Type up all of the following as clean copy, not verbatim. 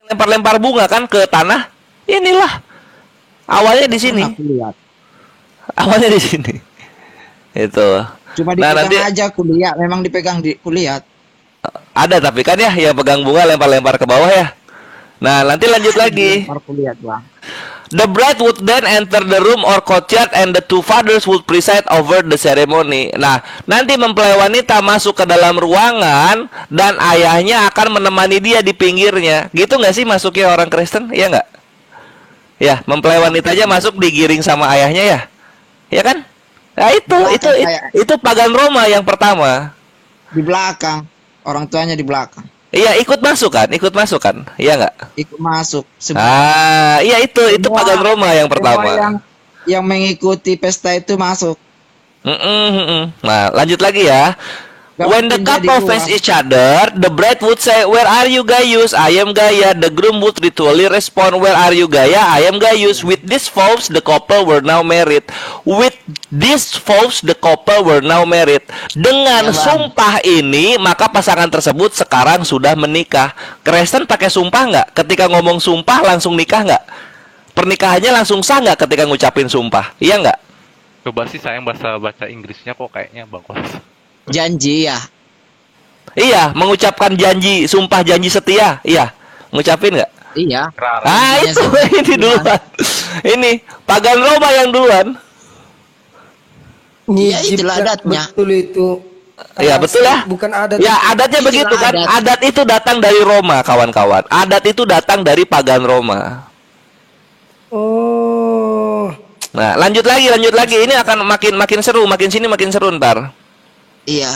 lempar-lempar bunga kan ke tanah. Inilah awalnya di sini. Awalnya di sini. Itu. Cuma dipegang nanti aja kulihat, memang dipegang di kulihat. Ada tapi kan ya yang pegang bunga lempar-lempar ke bawah ya. Nah, nanti lanjut lagi. Kulihat, Bang. The bride would then enter the room or courtyard and the two fathers would preside over the ceremony. Nah, nanti mempelai wanita masuk ke dalam ruangan dan ayahnya akan menemani dia di pinggirnya. Gitu nggak sih masuknya orang Kristen? Iya nggak? Ya, mempelai wanitanya masuk digiring sama ayahnya ya? Ya kan? Nah, itu pagan Roma yang pertama. Di belakang, orang tuanya di belakang. Iya, ikut masuk kan? Iya nggak? Ikut masuk. Iya itu pagan Roma yang pertama. Yang mengikuti pesta itu masuk. Nah, lanjut lagi ya. When the couple face each other, the bride would say, "Where are you Gaius? I am Gaia." The groom would ritually respond, "Where are you Gaia? I am Gaius." With these vows, the couple were now married. Dengan sumpah ini, maka pasangan tersebut sekarang sudah menikah. Kristen pakai sumpah nggak? Ketika ngomong sumpah langsung nikah nggak? Pernikahannya langsung sah nggak ketika ngucapin sumpah? Iya nggak? Coba sih sayang baca Inggrisnya kok kayaknya bagus. Janji ya. Iya, mengucapkan janji, sumpah janji setia. Iya, ngucapin nggak? Iya. Itu ini duluan. Ini pagan Roma yang duluan. Iya, itulah adatnya. Betul itu. Iya, betul ya. Bukan adat. Ya, adatnya begitu kan. Adat itu datang dari Roma, kawan-kawan. Adat itu datang dari pagan Roma. Oh. Nah, lanjut lagi. Ini akan makin seru, makin seru ntar. Iya.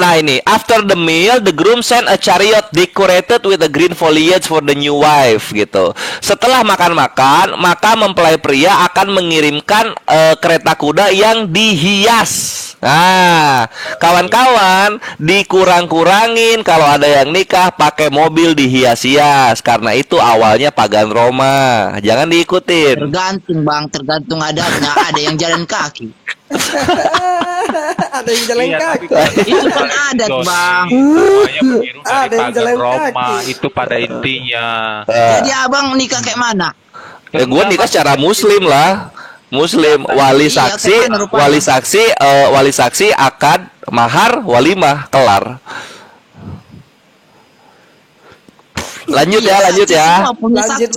Nah ini, after the meal, the groom sent a chariot decorated with a green foliage for the new wife gitu. Setelah makan-makan, maka mempelai pria akan mengirimkan kereta kuda yang dihias. Nah, kawan-kawan, dikurang-kurangin kalau ada yang nikah pakai mobil dihias-hias karena itu awalnya pagan Roma. Jangan diikutin. Tergantung Bang, tergantung adatnya. Ada yang jalan kaki. Ada yang jalan kaki. Itu kan adat Bang. Ada yang jalan Roma itu pada intinya. Jadi abang nikah kayak mana? Gue nikah secara Muslim lah. Muslim, wali saksi akad mahar walimah kelar. Lanjut ya. Lanjut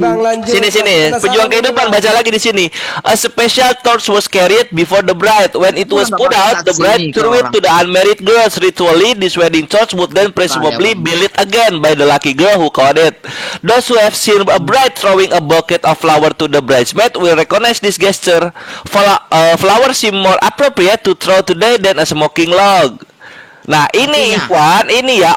Bang, lanjut. Sini. Pejuang kehidupan baca lagi di sini. A special torch was carried before the bride. When it was put out, the bride threw it to the unmarried girls. Ritually, this wedding torch would then presumably be lit again by the lucky girl who caught it. Those who have seen a bride throwing a bucket of flower to the bridesmaid will recognize this gesture. Flowers seem more appropriate to throw today than a smoking log. Nah, ini Ikhwan, ini ya.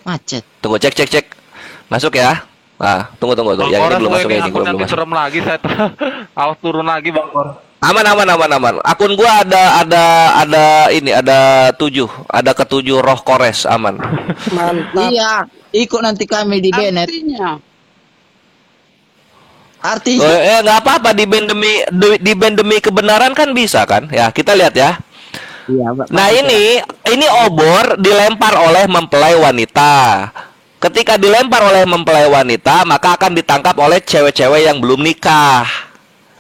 Macet. Tunggu cek. Masuk ya. Nah, tunggu. Yang ini belum masuk ini, belum masuk. Serem lagi saya. Awas turun lagi Bang Kor. Aman. Akun gua ada 7. Ada ke-7 roh kores aman. Mantap. Iya, ikut nanti kami di Bennett. Artinya Nggak apa-apa di band demi kebenaran kan bisa kan? Ya, kita lihat ya. Iya, nah ini obor dilempar oleh mempelai wanita. Ketika dilempar oleh mempelai wanita, maka akan ditangkap oleh cewek-cewek yang belum nikah.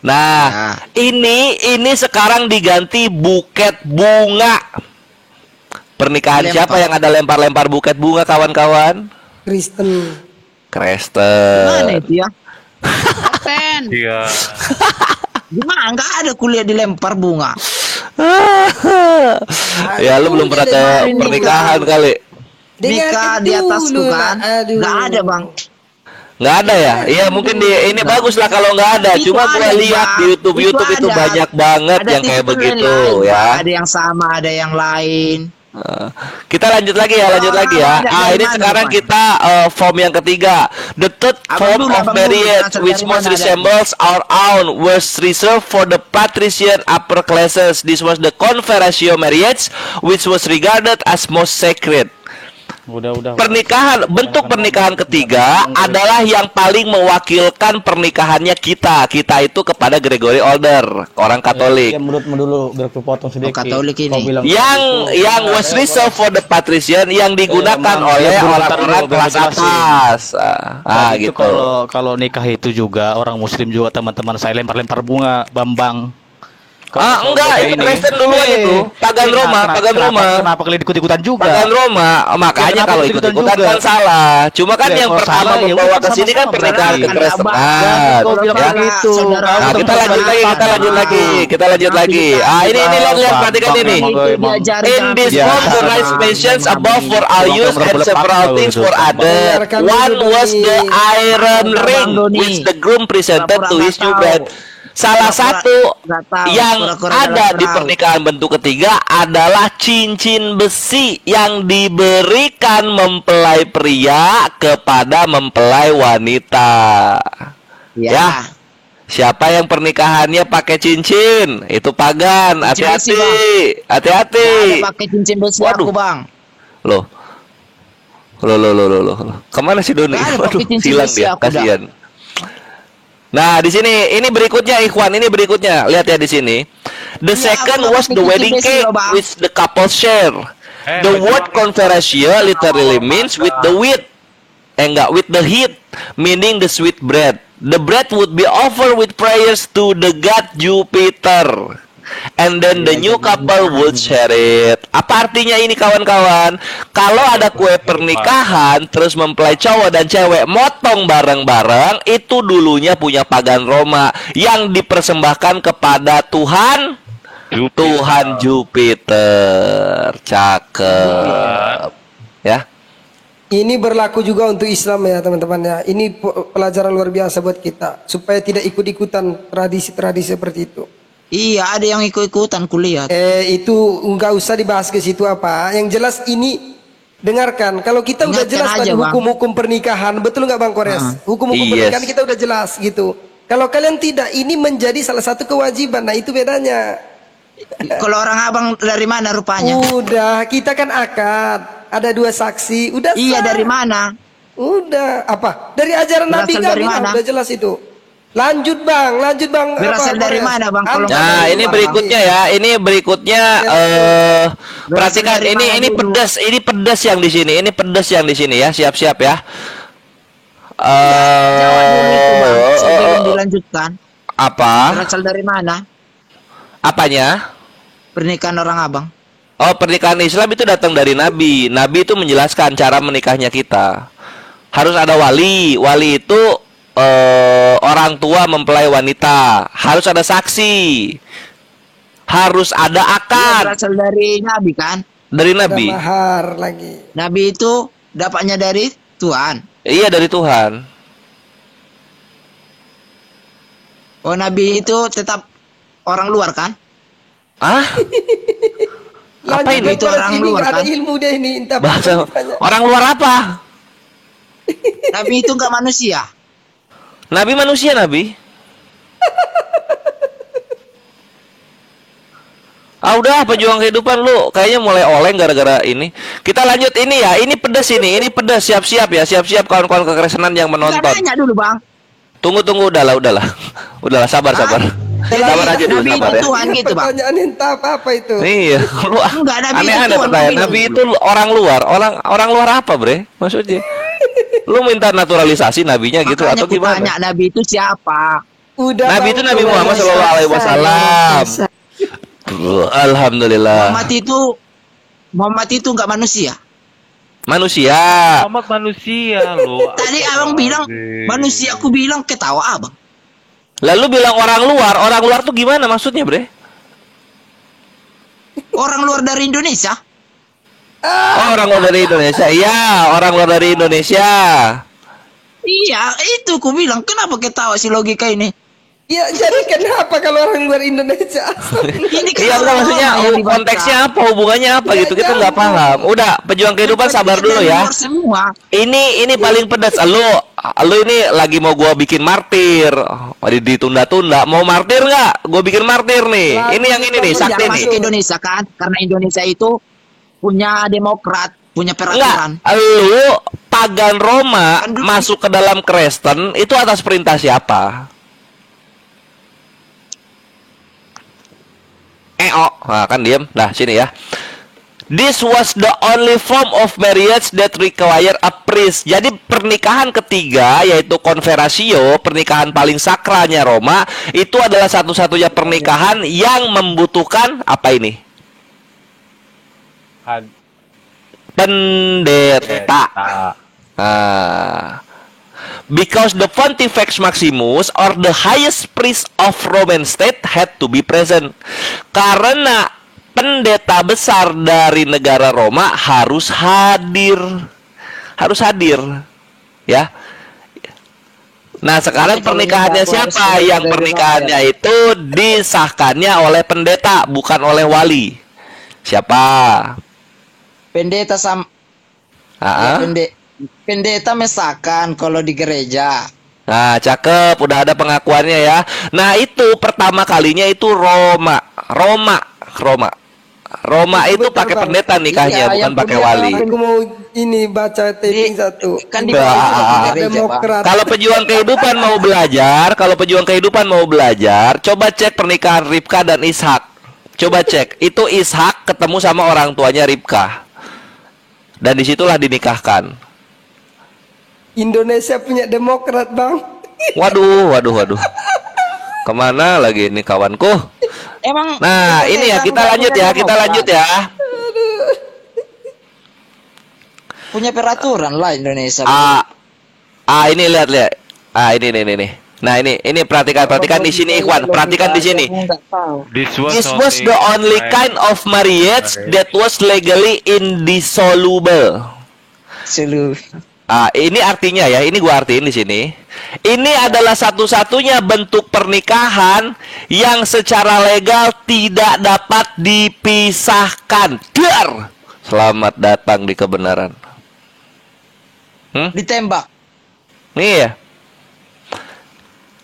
Nah, ini sekarang diganti buket bunga. Pernikahan siapa yang ada lempar-lempar buket bunga, kawan-kawan? Kristen. Gimana itu ya? Iya. Gimana? Nggak ada kuliah dilempar bunga. Ya lu belum pernah ke pernikahan kali. Nikah di atasku kan? Nggak ada Bang. Nggak ada ya? Iya mungkin ini bagus lah kalau nggak ada. Cuma gue lihat di YouTube itu banyak banget yang kayak begitu ya. Ada yang sama, ada yang lain. Kita lanjut lagi ya. Ini sekarang kita form yang ketiga. The third form of marriage, which most resembles our own, was reserved for the patrician upper classes. This was the conferatio marriage, which was regarded as most sacred. Pernikahan, bentuk pernikahan ketiga adalah yang paling mewakilkan pernikahannya kita. Kita itu kepada Gregory Older, orang Katolik. Menurutmu dulu biar potong sedikit. Katolik ini. Yang was reserved for the patrician, yang digunakan oleh orang-orang kelas atas. Gitu. Kalau nikah itu juga orang Muslim juga teman-teman saya lempar-lempar bunga, Bambang. Enggak, itu Kristen duluan itu. Pagan Roma. Kenapa kalian ikut-ikutan juga? Pagan Roma. Makanya kalau ikut-ikutan kan salah. Cuma kan yang pertama membawa ke sini kan pernikahan kekristenan. Nah, kita lanjut lagi. Ini lihat perhatikan ini. In this form the rights mentions above for our use and several things for other. One was the iron ring which the groom presented to his new bride. Salah satu yang ada di pernikahan bentuk ketiga adalah cincin besi yang diberikan mempelai pria kepada mempelai wanita. Ya. Siapa yang pernikahannya pakai cincin? Itu pagan. Hati-hati. Pakai cincin besi aku, Bang. Loh. Kemana si Doni? Waduh, hilang dia. Kasihan. Nah, di sini ini berikutnya Ikhwan, lihat ya di sini. The second was the wedding cake which the couple share. The word conferentia literally means with the wheat. With the heat, meaning the sweet bread. The bread would be offered with prayers to the god Jupiter. And then the new couple would share it. Apa artinya ini kawan-kawan? Kalau ada kue pernikahan, terus mempelai cowok dan cewek motong bareng-bareng, itu dulunya punya pagan Roma yang dipersembahkan kepada Tuhan Jupiter. Cakep. Ya. Ini berlaku juga untuk Islam ya teman-teman ya. Ini pelajaran luar biasa buat kita supaya tidak ikut-ikutan tradisi-tradisi seperti itu. Iya, ada yang ikut-ikutan kuliah. Itu nggak usah dibahas ke situ apa. Yang jelas ini dengarkan. Kalau kita udah jelas tadi hukum-hukum pernikahan, betul nggak Bang Kores? Hukum-hukum pernikahan kita udah jelas gitu. Kalau kalian tidak, ini menjadi salah satu kewajiban. Nah itu bedanya. Kalau orang abang dari mana rupanya? Udah, kita kan akad. Ada 2 saksi. Udah. Iya, dari mana? Udah. Apa? Dari ajaran Nabi kami udah jelas itu. Lanjut bang. Berasal dari mana bang? Nah ini berikutnya ya. Ini berikutnya perhatikan ini pedas. Ini pedas yang di sini. Ini pedas yang di sini ya. Siap-siap ya. Jawab dulu itu bang. Sebelum dilanjutkan. Apa? Berasal dari mana? Apanya? Pernikahan orang abang. Oh, pernikahan Islam itu datang dari Nabi. Nabi itu menjelaskan cara menikahnya kita. Harus ada wali. Wali itu orang tua mempelai wanita, harus ada saksi, harus ada akad. Berasal dari Nabi kan? Dari Nabi. Ada mahar lagi. Nabi itu dapatnya dari Tuhan. Iya, dari Tuhan. Oh, Nabi itu tetap orang luar kan? Apa ini? Itu orang luar kan? Ada ilmu deh ini. Bahasa orang luar apa? Nabi itu enggak manusia. Nabi manusia, Nabi. Udah pejuang kehidupan lu kayaknya mulai oleng gara-gara ini. Kita lanjut ini ya. Ini pedas ini. Ini pedas. Siap-siap ya. Siap-siap kawan-kawan kekristenan yang menonton. Tanya dulu, Bang. Tunggu. Udahlah. Udahlah, sabar. Sabar aja dulu, Nabi sabar itu ya. Tuhan gitu, Bang. Pertanyaan entah apa itu. Iya, lu aneh-aneh pertanyaan. Nabi itu orang luar. Orang luar apa, Bre? Maksudnya? Lu minta naturalisasi nabinya gitu atau gimana? Makanya Nabi itu siapa? Nabi itu Nabi Muhammad SAW. Alhamdulillah. Muhammad itu enggak manusia. Manusia loh. Tadi abang bilang manusia, aku bilang ketawa abang. Lalu bilang orang luar tuh gimana maksudnya, Bre? Orang luar dari Indonesia. Orang luar dari Indonesia. Iya, orang luar dari Indonesia. Iya, itu aku bilang kenapa ketawa si logika ini? Ya, jadi kenapa kalau orang luar Indonesia? Iya, enggak maksudnya konteksnya apa, hubungannya apa gitu, kita nggak paham. Udah, pejuang kehidupan sabar dulu ya. Ini paling pedas. Lu ini lagi mau gua bikin martir. Ditunda-tunda. Mau martir nggak? Gua bikin martir nih. Ini yang ini nih, sakti nih. Masuk ke Indonesia kan, karena Indonesia itu punya demokrat. punya peraturan. Enggak, lu pagan Roma masuk ke dalam Kristen itu atas perintah siapa? Nah, kan diem. Nah, sini ya. This was the only form of marriage that require a priest. Jadi pernikahan ketiga yaitu conversatio, pernikahan paling sakralnya Roma, itu adalah satu-satunya pernikahan yang membutuhkan apa ini? Pendeta. Because the Pontifex Maximus or the highest priest of Roman state had to be present. Karena pendeta besar dari negara Roma harus hadir. Ya. Nah, sekarang pernikahannya siapa? Yang pernikahannya itu disahkannya oleh pendeta, bukan oleh wali. Siapa? Pendeta sama pendeta mesahkan kalau di gereja. Nah, cakep, udah ada pengakuannya ya. Nah, itu pertama kalinya itu Roma itu pakai pendeta nikahnya, bukan pakai wali. Aku mau ini baca taping satu. Kan di Demokrat. Kalau pejuang kehidupan mau belajar, coba cek pernikahan Ribka dan Ishak. Coba cek, itu Ishak ketemu sama orang tuanya Ribka. Dan disitulah dinikahkan. Indonesia punya Demokrat, Bang. Waduh. Kemana lagi ini kawanku? Emang Nah, ini ya kita lanjut ya. Punya peraturan lah Indonesia. Ini lihat. Ini. Nah, ini perhatikan di sini Ikhwan, perhatikan di sini. This was the only kind of marriage that was legally indissoluble. Ini artinya ya, ini gua artiin di sini. Ini adalah satu-satunya bentuk pernikahan yang secara legal tidak dapat dipisahkan. Dar. Selamat datang di kebenaran. Ditembak. Nih ya.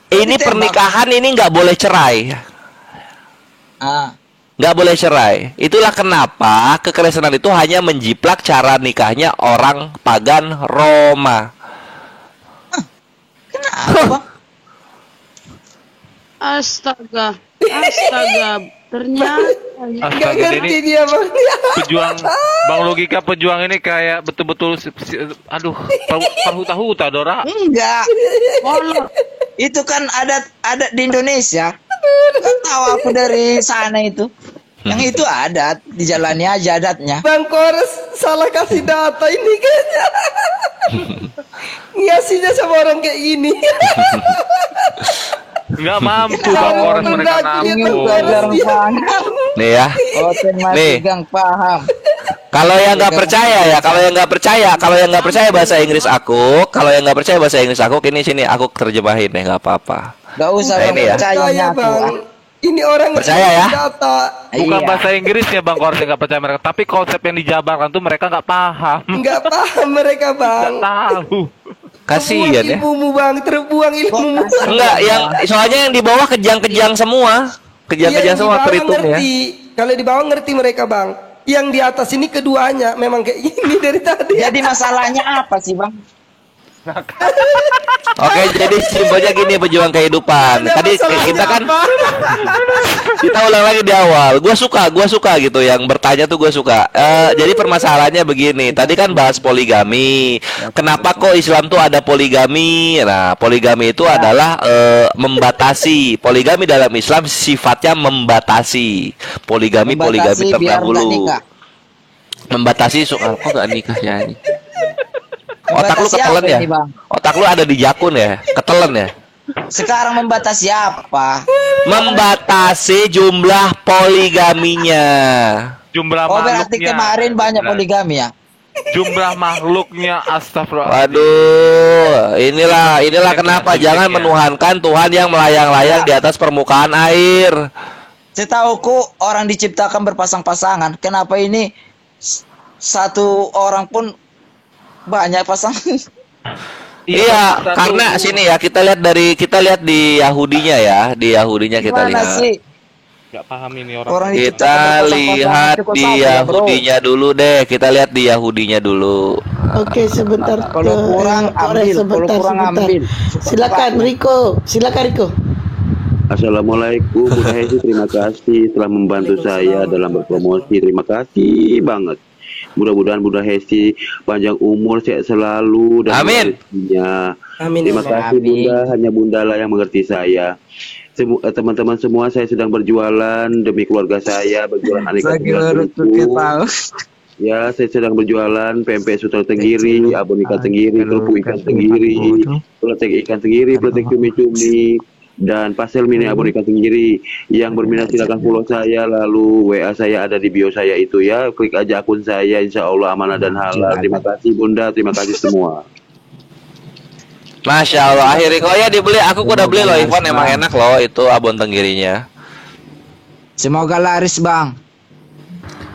Ini pernikahan ini nggak boleh cerai. Nggak boleh cerai. Itulah kenapa kekristenan itu hanya menjiplak cara nikahnya orang pagan Roma. Kenapa? Astaga, ternyata Nggak ngerti dia, Bang. Bang logika pejuang ini kayak betul-betul perhuta-huta Dora. Enggak. Itu kan adat di Indonesia. Gak tahu aku dari sana itu. Yang itu adat, dijalani aja adatnya. Bang Kores salah kasih data ini kayaknya. Ngasihnya sama orang kayak gini. Nggak mampu Bang Kores, mereka mampu. Nih ya. Nih. Paham. Kalau yang nggak percaya bahasa Inggris aku, ini sini aku terjemahin deh, nggak apa-apa. Gak usah ini ya. percaya, Bang. Ini orang percaya ya. Data. Bukan bahasa Inggrisnya Bang Kores yang nggak percaya mereka, tapi konsep yang dijabarkan tuh mereka nggak paham. Nggak paham mereka, Bang. Nggak tahu. Kasihan ya. Ilmumu, Bang, terbuang ilmumu. Enggak, soalnya yang di bawah kejang-kejang semua. Kejang-kejang semua perhitung ya. Kalau di bawah ngerti mereka, Bang. Yang di atas ini keduanya memang kayak gini dari tadi. Jadi masalahnya apa sih, Bang? Oke, jadi simpelnya gini pejuang kehidupan. Tadi kita kan kita ulang lagi di awal. Gua suka gitu yang bertanya tuh gua suka. Jadi permasalahannya begini. Tadi kan bahas poligami. Kenapa kok Islam tuh ada poligami? Nah, poligami itu adalah membatasi. Poligami dalam Islam sifatnya membatasi. Poligami terdahulu. Membatasi soal kok gak nikahnya ini. Otak lu ketelen ya? Otak lu ada di jakun ya? Ketelen ya? Sekarang membatasi apa? Membatasi jumlah poligaminya. Jumlah berarti kemarin banyak poligami ya? Jumlah makhluknya, astagfirullah. Waduh, inilah kenapa jangan menuhankan Tuhan yang melayang-layang di atas permukaan air. Setauku orang diciptakan berpasang-pasangan. Kenapa ini satu orang pun banyak pasangan? Iya, karena sini ya kita lihat di Yahudinya ya, di Yahudinya kita Gimana lihat. sih? Nggak paham ini orang. Orang Kita lihat di Yahudinya dulu deh. Kita lihat di Yahudinya dulu. Oke, sebentar. Kalau kurang ambil, kalau kurang ambil. Silakan Riko, Assalamualaikum Bunda Hesti, terima kasih telah membantu saya dalam berpromosi. Terima kasih banget. Mudah-mudahan Bunda Hesti panjang umur, sehat selalu dan Amin. rezekinya. Amin. Terima kasih Bunda, hanya Bunda lah yang mengerti saya. Teman-teman semua, saya sedang berjualan demi keluarga saya, berjualan aneka buah. Ya, saya sedang berjualan pempek sutra tenggiri, abon ikan tenggiri, kerupuk ikan tenggiri, peletek ikan tenggiri, peletek cumi-cumi, dan pastel mini abon ikan tenggiri. Yang berminat silakan follow saya, lalu WA saya ada di bio saya itu ya. Klik aja akun saya, insya Allah amanah dan halal. Terima kasih Bunda, terima kasih semua. Masya Allah, akhirnya kok ya dibeli. Aku udah beli loh, Ivan, emang enak loh itu abon tenggirinya. Semoga laris, Bang.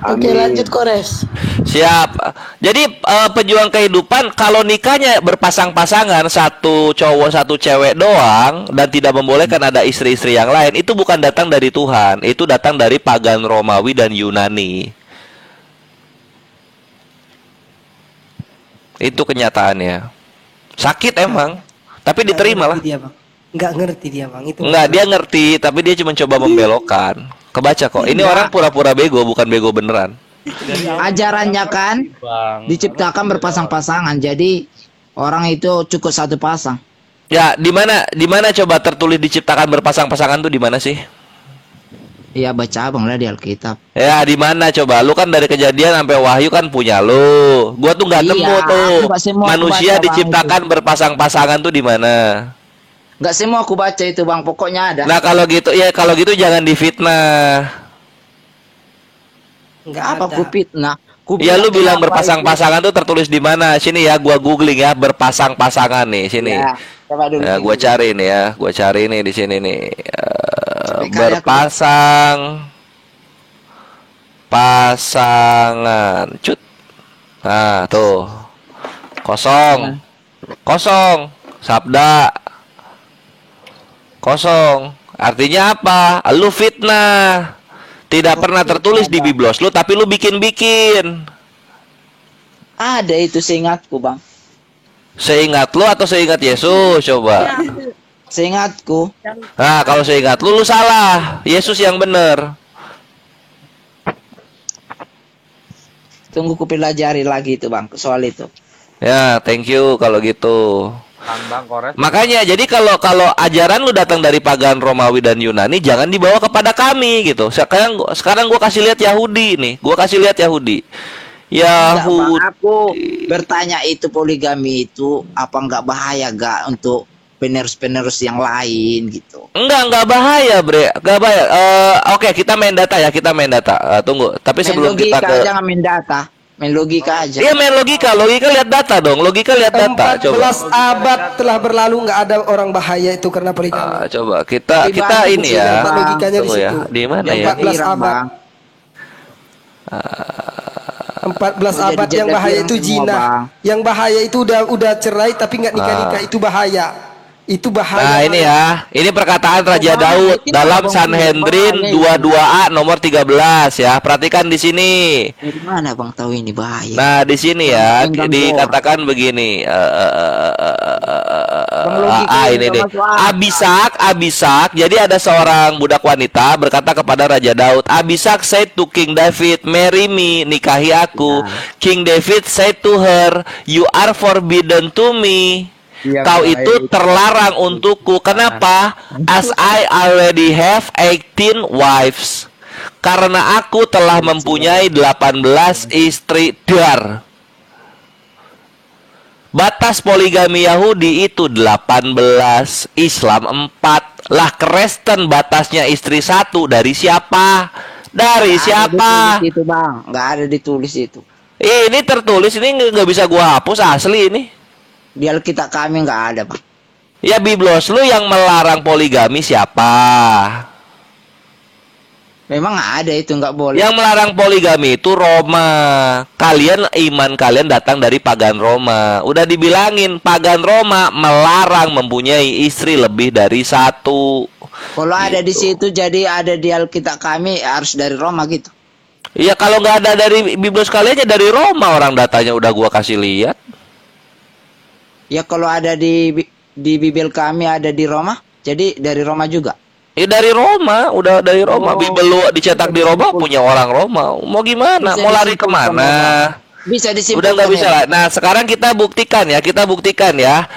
Oke, lanjut Kores. Siap. Jadi pejuang kehidupan kalau nikahnya berpasang-pasangan, satu cowok satu cewek doang dan tidak membolehkan ada istri-istri yang lain, itu bukan datang dari Tuhan, itu datang dari pagan Romawi dan Yunani. Itu kenyataannya. Sakit emang, tapi diterima lah. Nggak ngerti dia bang. Itu Enggak, dia ngerti, tapi dia cuma coba membelokkan. Kebaca kok. Ini orang pura-pura bego, bukan bego beneran. Ajarannya kan diciptakan berpasang-pasangan. Jadi orang itu cukup satu pasang. Ya, di mana coba tertulis diciptakan berpasang-pasangan tuh di mana sih? Iya, baca Abang lah di Alkitab. Ya, di mana coba? Lu kan dari Kejadian sampai Wahyu kan punya lu. Gua tuh nggak Iya, nemu tuh. aku nggak semua aku Manusia baca, Bang, diciptakan berpasang-pasangan tuh di mana? Nggak semua aku baca itu Bang, pokoknya ada. Nah, kalau gitu jangan difitnah. nggak Apa ada. ku fitnah? Ya lu bilang berpasang-pasangan tuh tertulis di mana? Sini ya, gua googling ya, berpasang-pasangan nih, sini. Ya, coba dulu. Ya, gua cari nih ya, gua cari nih di sini nih. Pasangan. Cut. Nah, tuh. Kosong. Sabda. Kosong. Artinya apa? Lu fitnah. Tidak pernah tertulis di biblos lu, tapi lu bikin-bikin. Ada itu seingatku Bang. Seingat lu atau seingat Yesus? Coba. Seingatku. Nah, kalau seingat lu salah. Yesus yang benar. Tunggu ku pelajari lagi itu Bang, soal itu. Ya, thank you kalau gitu. Bang Kores. Makanya jadi kalau ajaran lu datang dari pagan Romawi dan Yunani, jangan dibawa kepada kami gitu. Sekarang gua kasih lihat Yahudi nih. Gua kasih lihat Yahudi. Enggak, Bang, Yahudi. aku bertanya itu poligami itu apa enggak bahaya gak untuk penerus-penerus yang lain gitu. Enggak bahaya, Bre. Enggak bahaya. Oke, kita main data ya, tunggu. Tapi Main sebelum logika, kita ke jangan main data. Main logika aja. Iya, main logika lihat data dong. Logika lihat data. 14 Coba. abad telah berlalu nggak ada orang bahahaya itu karena poligami. Coba kita Pribadi ini sih, ya. Bang. Logikanya di Tunggu ya. situ. Di mana Yang ya? 14 Iran, abad. Bang. 14 Udah abad yang dijajah bahaya Iran itu semua, zina. Bang. Yang bahaya itu udah cerai tapi nggak nikah-nikah, itu bahaya. Itu bahaya. Nah, ini ya. Ini perkataan Raja Daud dalam Sanhedrin 22A nomor 13 ya. Perhatikan di sini. Dari mana Bang tahu ini bahaya? Nah, di sini ya dikatakan begini. Ini nih. Abisak. Jadi ada seorang budak wanita berkata kepada Raja Daud, Abisak said to King David, marry me, nikahi aku. King David said to her, you are forbidden to me. Kau itu terlarang untukku. Kenapa? As I already have 18 wives. Karena aku telah mempunyai 18 istri. Dar. Batas poligami Yahudi itu 18, Islam 4. Lah Kristen batasnya istri 1. Dari siapa? Dari siapa? Itu Bang, nggak ada ditulis itu. Ini tertulis, ini nggak bisa gua hapus, asli ini. Di Alkitab kami nggak ada Bang. Ya biblos lu yang melarang poligami siapa? Memang ada itu nggak boleh. Yang melarang poligami itu Roma. Iman kalian datang dari pagan Roma. Udah dibilangin pagan Roma melarang mempunyai istri lebih dari 1. Kalau ada di Gitu. situ jadi ada di Alkitab kami harus dari Roma gitu. Iya, kalau nggak ada dari Biblos kalian aja dari Roma, orang datanya udah gua kasih lihat. Ya kalau ada di Bibel kami ada di Roma, jadi dari Roma juga. Ya dari Roma, udah dari Roma. Oh. Bibel lu dicetak di Roma punya orang Roma. Mau gimana? Bisa Mau lari disimpulkan kemana? Bisa Udah disimpulkan. nggak bisa ya, lah. Nah, sekarang kita buktikan ya.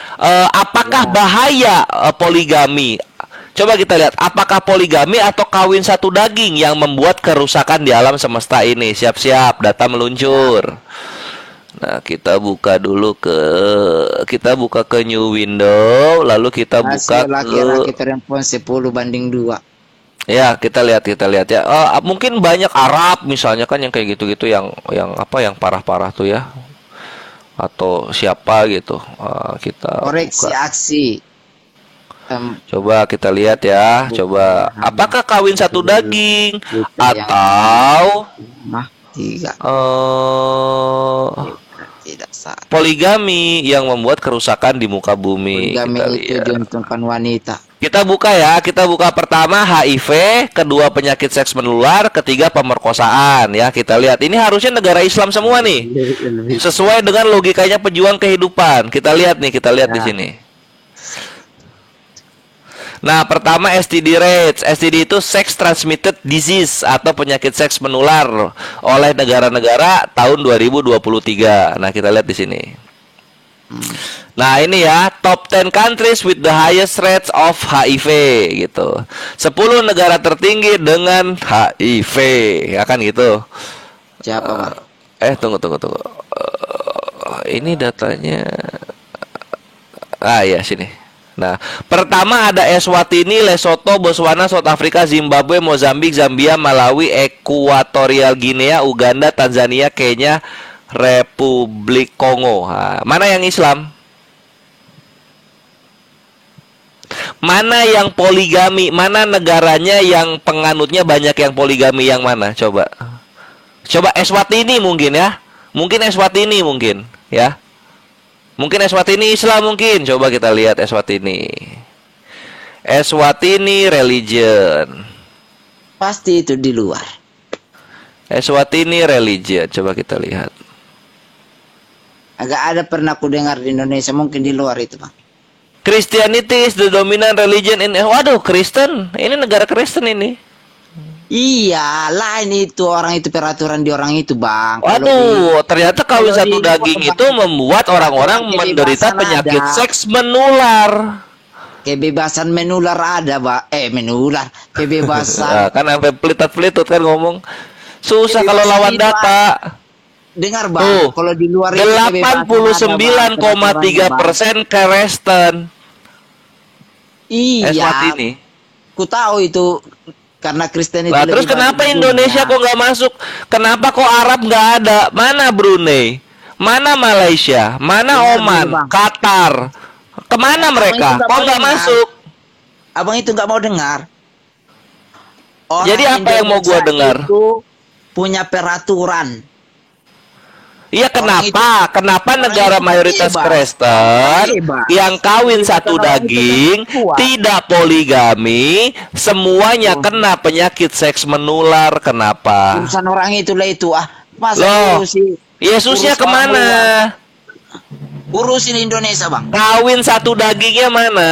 Apakah bahaya poligami? Coba kita lihat, apakah poligami atau kawin satu daging yang membuat kerusakan di alam semesta ini? Siap-siap, data meluncur. Nah, kita buka ke new window, lalu kita buka Hasil laki-laki ke perempuan 10:2. ya, kita lihat ya. Mungkin banyak Arab misalnya kan yang kayak gitu-gitu yang parah-parah tuh ya. Atau siapa gitu. Kita Koreksi buka. aksi. Coba kita lihat ya. Coba apakah kawin satu daging atau Tiga. Tidak sah. poligami yang membuat kerusakan di muka bumi? Poligami Kita itu lihat. diuntungkan wanita. Kita buka ya. Kita buka pertama HIV, kedua penyakit seks menular, ketiga pemerkosaan ya. Kita lihat. Ini harusnya negara Islam semua nih. Sesuai dengan logikanya pejuang kehidupan. Kita lihat di sini. Nah, pertama STD rates. STD itu sex transmitted disease atau penyakit seks menular oleh negara-negara tahun 2023. Nah, kita lihat di sini. Nah, ini ya, top 10 countries with the highest rates of HIV gitu. 10 negara tertinggi dengan HIV, ya kan gitu. Siapa, Bang? Tunggu. Ini datanya. Ya, sini. Nah, pertama ada Eswatini, Lesotho, Botswana, South Africa, Zimbabwe, Mozambik, Zambia, Malawi, Ekuatorial Guinea, Uganda, Tanzania, Kenya, Republik Kongo. Mana yang Islam? Mana yang poligami? Mana negaranya yang penganutnya banyak yang poligami, yang mana? Coba Eswatini mungkin ya. Mungkin Eswatini ya. Mungkin Eswatini Islam mungkin. Coba kita lihat Eswatini. Eswatini religion. Pasti itu di luar. Eswatini religion. Coba kita lihat. Agak ada pernah aku dengar di Indonesia, mungkin di luar itu, Bang. Christianity is the dominant religion in. Waduh, Kristen. Ini negara Kristen ini. Iya, lain itu orang itu peraturan di orang itu, Bang. Waduh, ternyata kawin kalau satu di- daging itu membuat orang-orang menderita kebebasan penyakit ada. seks menular. Kebebasan menular ada, Pak. Menular. Kebebasan. Nah, kan sampai pelitat-pelitut kan ngomong. Susah kalau Kebebasan lawan itu data. Dengar, Bang. Tuh, Kalau di luar itu kebebasan ada, Bang. 89,3% Kristen. Iya. Eswatini. Ku tahu itu karena Kristen itu. Nah, terus lebih kenapa banyak Indonesia dunia. kok nggak masuk? Kenapa kok Arab nggak ada? Mana Brunei? Mana Malaysia? Mana Benar, Oman? Bang. Qatar? Kemana mereka? itu nggak Kok mau nggak dengar. masuk? Abang itu nggak mau dengar. Orang Jadi apa yang mau gua Indonesia dengar? Itu punya peraturan. Iya, kenapa? Kenapa orang negara itu mayoritas bebas. Kristen Bebas. yang kawin satu Orang itu daging, kuat. tidak poligami, semuanya kena penyakit seks menular? Kenapa? Urusan orang itulah itu. Masa Loh, urusin Yesusnya urus kemana? orang luar. Urusin Indonesia, Bang. Kawin satu dagingnya mana?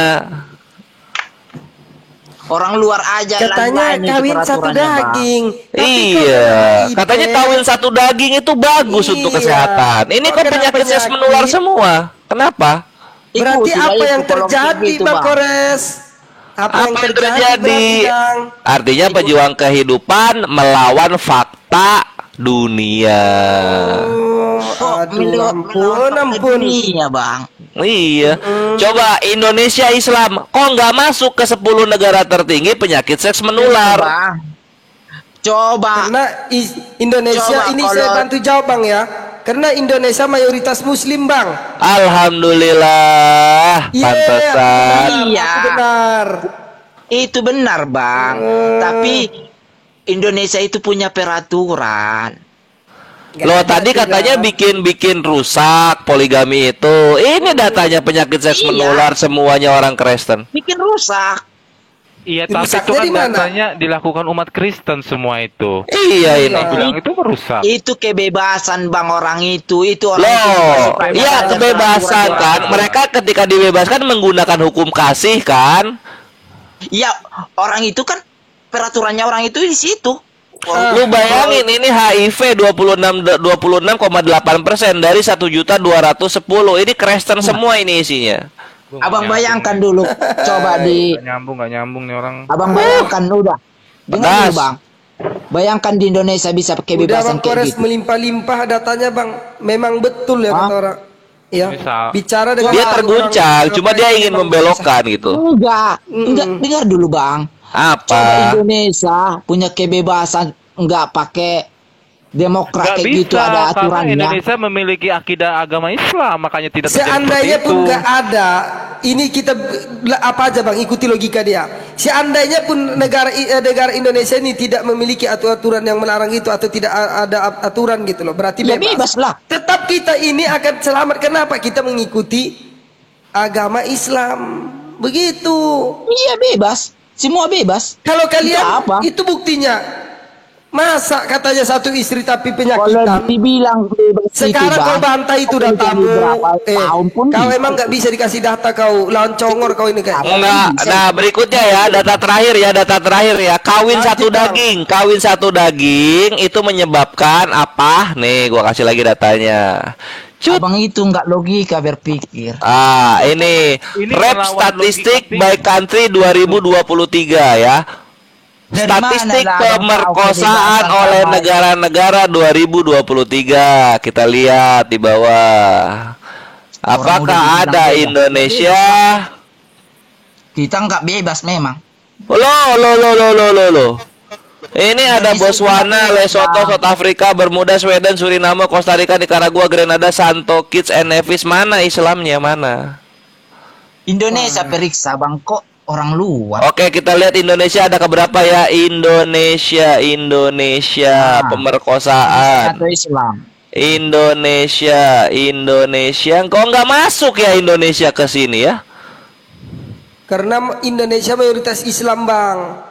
Orang luar aja Katanya lain-lain itu kawin satu peraturannya, Bang. daging. Tapi kok Iya, kena katanya HIV? kawin satu daging itu bagus untuk Iya. kesehatan. Ini Kok kok kena penyakit seks penyakit? menular semua? Kenapa? Berarti Ikuti apa lah yang itu kalau terjadi, begitu, Bang Bang. Kores? Apa yang terjadi? terjadi? berarti, Bang? Artinya pejuang kehidupan melawan fakta dunia. Oh, aduh, ampun, ampun. Iya, Bang. Iya. Coba Indonesia Islam kok nggak masuk ke 10 negara tertinggi penyakit seks menular? Bang. Coba. Karena Indonesia Coba ini kalau- saya bantu jawab, Bang ya. Karena Indonesia mayoritas Muslim, Bang. Alhamdulillah, pantesan. Iya. Benar. Itu benar, Bang. Tapi Indonesia itu punya peraturan. Loh, tadi katanya bikin rusak poligami itu. Ini datanya penyakit seks Iya. menular semuanya orang Kristen. Bikin rusak. Iya, tapi itu Rusaknya kan di mana? datanya dilakukan umat Kristen semua itu. Iya ini. Bilang itu merusak. Itu kebebasan bang orang itu orang Loh, itu iya kebebasan kan. Mereka ketika dibebaskan menggunakan hukum kasih kan. Iya, orang itu kan peraturannya orang itu di situ. Lu bayangin ini HIV 26,8% dari 1.210.000. Ini Kristen semua ini isinya. Abang bayangkan dulu, coba di Nggak nyambung nih orang. abang bayangkan udah. Dengar Pedas. dulu bang. Bayangkan di Indonesia bisa Udah kebebasan Bang Kores kayak gitu. melimpah-limpah datanya Bang. Memang betul ya kata orang. Ya, Bisa. bicara dengan Dia terguncang, cuma dia ingin membelokkan gitu. Enggak, dengar dulu bang. Coba Apa? Indonesia punya kebebasan enggak pakai demokrat Nggak kayak gitu bisa, ada karena aturannya. Indonesia memiliki akidah agama Islam, makanya tidak terjadi seandainya seperti pun itu. nggak ada, ini kita apa aja Bang, ikuti logika dia. Seandainya pun negara Indonesia ini tidak memiliki aturan yang melarang itu atau tidak ada aturan gitu loh, berarti Ya bebas lah. Tetap kita ini akan selamat. Kenapa? Kita mengikuti agama Islam. Begitu. Iya bebas, semua bebas. Kalau kalian Itu apa? itu buktinya. Masa katanya satu istri tapi Kalau penyakitan. dibilang bebas Sekarang itu, kau Bang, bantai itu kalau datamu. jadi berapa tahun pun Kau bisa. emang nggak bisa dikasih data kau. Lawan congor kau ini kayak. Enggak. Nah, berikutnya ya, data terakhir ya. Kawin satu daging itu menyebabkan apa? Nih, gua kasih lagi datanya. Cut. Abang itu enggak logika berpikir. Ini Rap melawan Statistik logika by Country 2023 ya. Dari Statistik mana lah yang pemerkosaan tahu oleh kebebasan negara-negara 2023. Kita lihat di bawah. Apakah udah ada dibilang Indonesia? Kita enggak bebas memang. Loh. Ini ada Indonesia Botswana, tidak Lesotho, bebas. South Africa, Bermuda, Sweden, Suriname, Costa Rica, Nicaragua, Grenada, Santo Kitts and Nevis. Mana Islamnya mana? Indonesia periksa bang kok orang luar. Oke, kita lihat Indonesia ada keberapa ya? Indonesia Nah. pemerkosaan. Atau Islam. Indonesia. Kok nggak masuk ya Indonesia ke sini ya? Karena Indonesia mayoritas Islam Bang.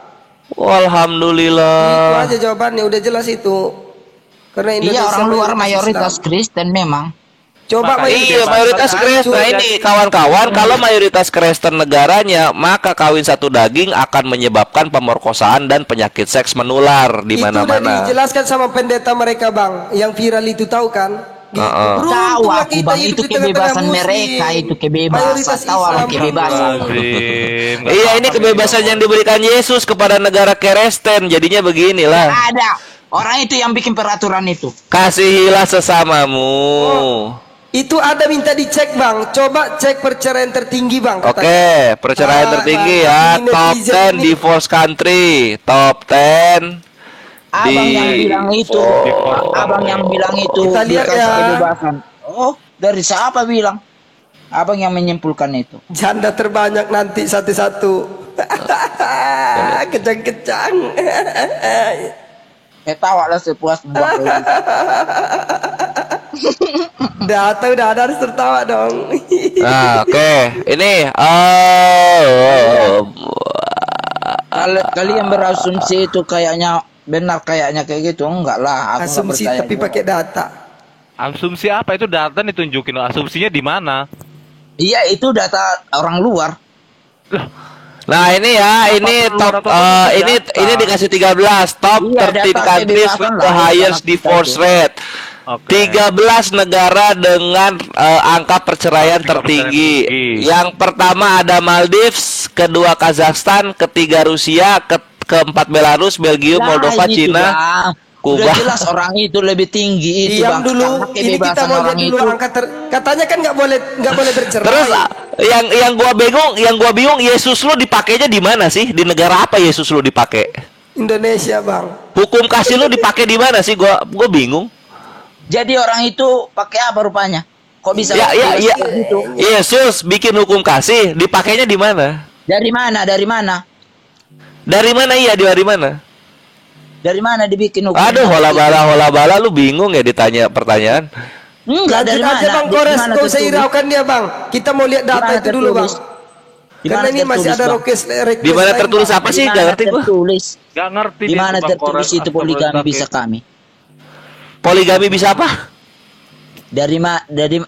Itu Alhamdulillah. aja jawabannya, udah jelas itu. Karena Indonesia Iya orang luar mayoritas Islam. Kristen memang. Coba Iya, mayoritas Kristen. Nah, ini kawan-kawan, kalau mayoritas Kristen negaranya, maka kawin satu daging akan menyebabkan pemerkosaan dan penyakit seks menular di Itu udah mana-mana. dijelaskan sama pendeta mereka Bang, yang viral itu tahu kan? Gitu. Heeh. Tahu Beruntunglah aku kita bang hidup itu di tengah-tengah kebebasan muslim. mereka itu kebebasan. Mayoritas Tahu aku Islam. kebebasan. Iya, ini kebebasan yang diberikan Yesus kepada negara Kristen. Jadinya beginilah. Ada orang itu yang bikin peraturan itu. Kasihilah sesamamu. Itu ada minta dicek Bang. Coba cek perceraian tertinggi Bang. katanya. Oke, perceraian tertinggi ya. ini Top netizen 10 ini. divorce country. Top 10. Abang Di- yang bilang itu. Abang yang bilang itu. Kita lihat dikasih ya. kebebasan. Oh, dari siapa bilang? Abang yang menyimpulkan itu. Janda terbanyak nanti satu-satu. Kecang-kecang. Tawa lah sepuasmu bang. Data udah ada, harus tertawa dong. Nah, oke. Ini Kalau kalian berasumsi itu kayaknya benar kayaknya kayak gitu, enggak lah. Aku nggak Asumsi percaya tapi juga. pakai data. Asumsi apa itu data ditunjukin? Asumsinya di mana? Iya itu data orang luar. Nah, ini ya, ini top ini dikasih 13 top Iya, 13 data countries kebebasan with the lah, highest sama kita divorce itu. rate. Oke. 13 negara dengan angka perceraian Angka tertinggi. perceraian tinggi. Yang pertama ada Maldives, kedua Kazakhstan, ketiga Rusia, keempat Belarus, Belgium, Nah, Moldova, itu, Cina, Bang. Kuba. Udah jelas orang itu lebih tinggi itu Yang bang. dulu Karena ini kita kebebasan mau lihat orang dulu itu. angka katanya kan nggak boleh bercerai. Terus yang gua bingung Yesus lu dipakainya di mana sih? Di negara apa Yesus lu dipakai? Indonesia Bang. Hukum kasih lu dipakai di mana sih? Gua bingung. Jadi orang itu pakai apa rupanya? Kok bisa? Ya, gitu? Yesus bikin hukum kasih, dipakainya di mana? Dari mana? Dari mana? Dari mana iya? Dari mana? Dari mana dibikin hukum? Aduh, hola bala, lu bingung ya ditanya pertanyaan. Enggak dari Lanjut mana? aja Bang Di Kores, mana gak usah tertulis? hiraukan dia Bang. Kita mau lihat data Di mana itu dulu Bang. tertulis? Karena ini masih ada request Di mana tertulis apa sih? Gak ngerti gua. Tertulis. Gak ngerti Di dia mana itu, Bang tertulis Kores. itu poligami bisa kami? Poligami bisa apa?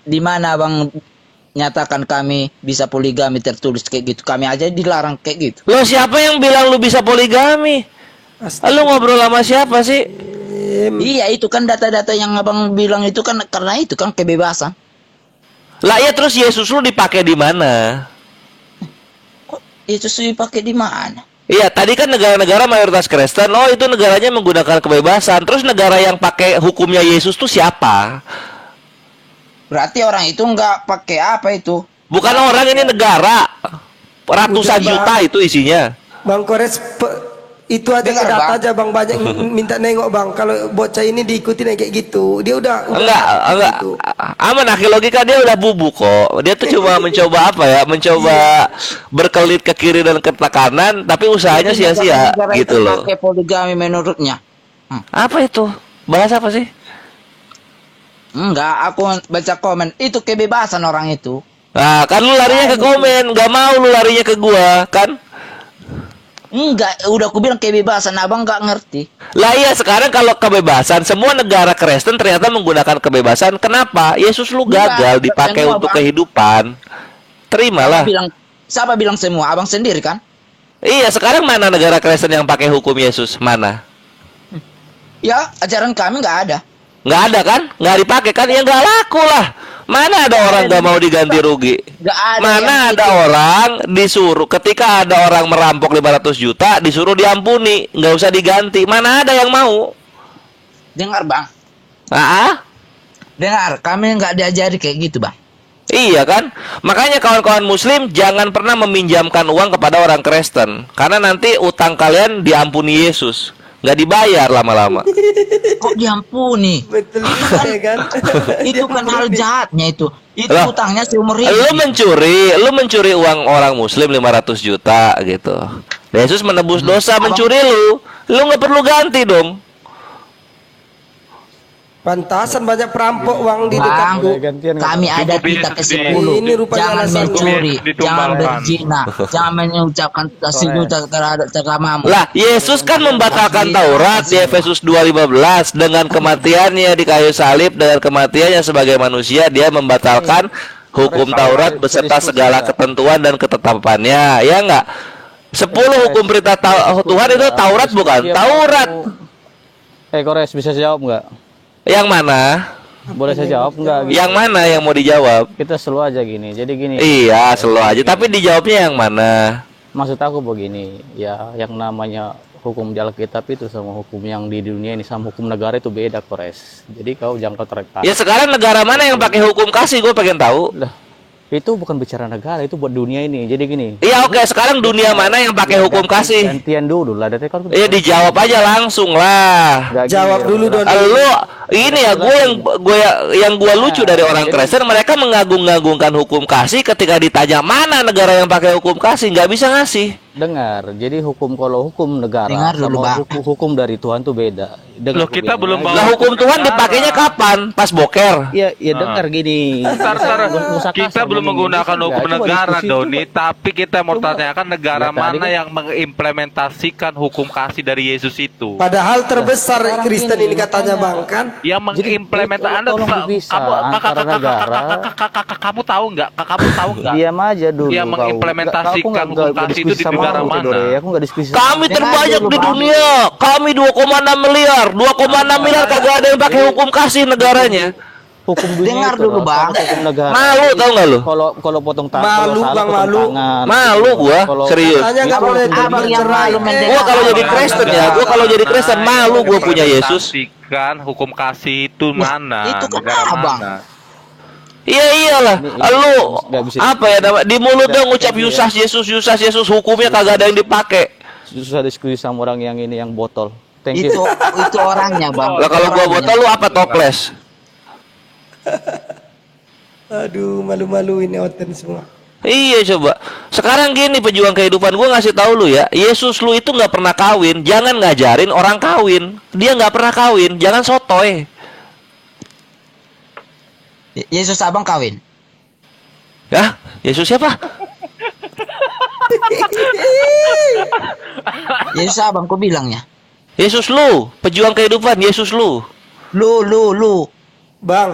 Di mana Abang nyatakan kami bisa poligami tertulis kayak gitu? Kami aja dilarang kayak gitu. Lo siapa yang bilang lu bisa poligami? Lu ngobrol sama siapa sih? Iya, itu kan data-data yang Abang bilang itu kan karena itu kan kebebasan. Lah ya terus Yesus lu dipakai di mana? Itu sih pakai di mana? Iya, tadi kan negara-negara mayoritas Kristen. Oh, itu negaranya menggunakan kebebasan. Terus negara yang pakai hukumnya Yesus tuh siapa? Berarti orang itu nggak pakai apa itu? Bukan orang, ini negara. Ratusan Udah, juta itu isinya. Bang Kores, itu aja Dengar, data Bang. aja Bang, banyak minta nengok Bang. Kalau bocah ini diikutin kayak gitu, dia udah Enggak. gitu. Aman, akhi logika dia udah bubuk kok. Dia tuh cuma mencoba apa ya? Mencoba berkelit ke kiri dan ke kanan, tapi usahanya Jadi sia-sia negara gitu itu loh. pakai poligami menurutnya. Apa itu? Bahas apa sih? Enggak, aku baca komen. Itu kebebasan orang itu. Nah, kan lu larinya ke komen, nggak mau lu larinya ke gua, kan? Enggak, udah aku bilang kebebasan, Abang nggak ngerti. Lah iya, sekarang kalau kebebasan, semua negara Kristen ternyata menggunakan kebebasan. Kenapa? Yesus lu gagal Enggak, dipakai semua, untuk Bang. kehidupan. Terimalah. Siapa bilang semua? Abang sendiri kan? Iya, sekarang mana negara Kristen yang pakai hukum Yesus? Mana? Ya, ajaran kami nggak ada. Nggak ada kan? Nggak dipakai kan? Ya nggak laku lah. Mana ada orang nggak mau diganti rugi? Nggak ada. Mana yang ada itu. orang disuruh ketika ada orang merampok 500 juta disuruh diampuni, nggak usah diganti. Mana ada yang mau? Dengar Bang, Ah? dengar. Kami nggak diajari kayak gitu Bang. Iya kan? Makanya kawan-kawan muslim jangan pernah meminjamkan uang kepada orang Kristen. Karena nanti utang kalian diampuni Yesus. Nggak dibayar lama-lama. Kok diampuni? Betul juga ya kan? Itu kan hal jahatnya itu. Itu Lah, utangnya seumur hidup. Lu mencuri uang orang muslim 500 juta gitu. Yesus menebus dosa mencuri lu. Lu nggak perlu ganti dong. Pantasan banyak perampok uang di Bang, dekatku. kami ada kita ke-10. Ini rupanya Jangan alasannya. mencuri, jangan Ditumbalkan. berzina, jangan mengucapkan sejuta terhadap agamamu. Lah, Yesus kan membatalkan Taurat di Efesus 2:15 dengan kematiannya di kayu salib, dengan kematiannya sebagai manusia dia membatalkan hukum Taurat beserta segala ketentuan dan ketetapannya. Ya enggak? 10 hukum perintah Tuhan itu Taurat bukan? Taurat. Kores bisa jawab nggak? Yang mana? Boleh saya jawab nggak? Gitu. Yang mana yang mau dijawab? Kita selalu aja gini. Jadi gini. Iya, selalu aja. Tapi dijawabnya yang mana? Maksud aku begini, ya yang namanya hukum di Alkitab itu sama hukum yang di dunia ini sama hukum negara itu beda, Kores. Jadi kau jangan kau tarik. Ya sekarang negara mana yang pakai hukum kasih? Gue pengen tahu. Lah, itu bukan bicara negara, itu buat dunia ini. Jadi gini. Iya, oke. Sekarang dunia mana yang pakai hukum kasih? Gantian dulu lah. Dari kan. Iya, dijawab aja langsung lah. Nggak Jawab gini, dulu, ya. Doni. Lu ini ya, yang gue lucu dari orang Kristen, mereka mengagung-agungkan hukum kasih ketika ditanya mana negara yang pakai hukum kasih, nggak bisa ngasih. Dengar, jadi kalau hukum negara Dengar dulu, sama Bang. hukum dari Tuhan tuh beda. Dengar Loh, kita begini belum aja. bawa- Lah hukum Tuhan dipakainya kapan? Pas boker. Ya, dengar gini. Ntar, Nggak usah kita kasar belum ngomongin. menggunakan Enggak, hukum coba negara, diskusi Doni. coba. Tapi kita mau Coba. tanyakan negara Ya, tadi mana kan- yang mengimplementasikan hukum kasih dari Yesus itu. Padahal terbesar Kristen ini katanya Bang kan? Yang mengimplementasi Anda tolong kamu dipisah antara negara. kamu tahu nggak? Kamu tahu nggak? Diam aja dulu. Yang kau. mengimplementasikan Aku nggak hukum kasih diskusi itu di sama negara kamu, mana? Dore. Aku nggak diskusi. Kami Dengar terbanyak dulu, di Bang. dunia. Kami 2,6 miliar. 2,6 miliar kagak ada yang pakai hukum kasih negaranya. Hukum dunia Dengar itu dulu, loh, Bang. sama hukum negara. Malu tau nggak lu? Kalau potong tangan, Malu, kalau salah Bang, potong malu. tangan. Malu gua, Kalau- serius. Katanya nggak boleh Abang yang bercerai. malu mendengar. Gua kalau jadi Kristen ya, gua kalau jadi Kristen malu gua punya Yesus. Kan hukum kasih itu mana? itu kan Negara abang. mana? Iya iyalah. Lu nggak bisa. apa ya nama di mulutnya ngucap Yusas Yesus hukumnya kagak ada yang dipakai. Susah diskusi sama orang yang ini yang botol. Thank you. Itu orangnya Bang. Lah kalau gua Orangnya. botol lu apa toples? Aduh, malu-malu ini oten semua. Iya coba. Sekarang gini pejuang kehidupan gua ngasih tahu lu ya, Yesus lu itu nggak pernah kawin, jangan ngajarin orang kawin. Dia nggak pernah kawin, jangan sotoy. Yesus Abang kawin. Ya, Yesus siapa? Yesus abang kau bilangnya. Yesus lu, pejuang kehidupan, Yesus lu. Lu. Bang,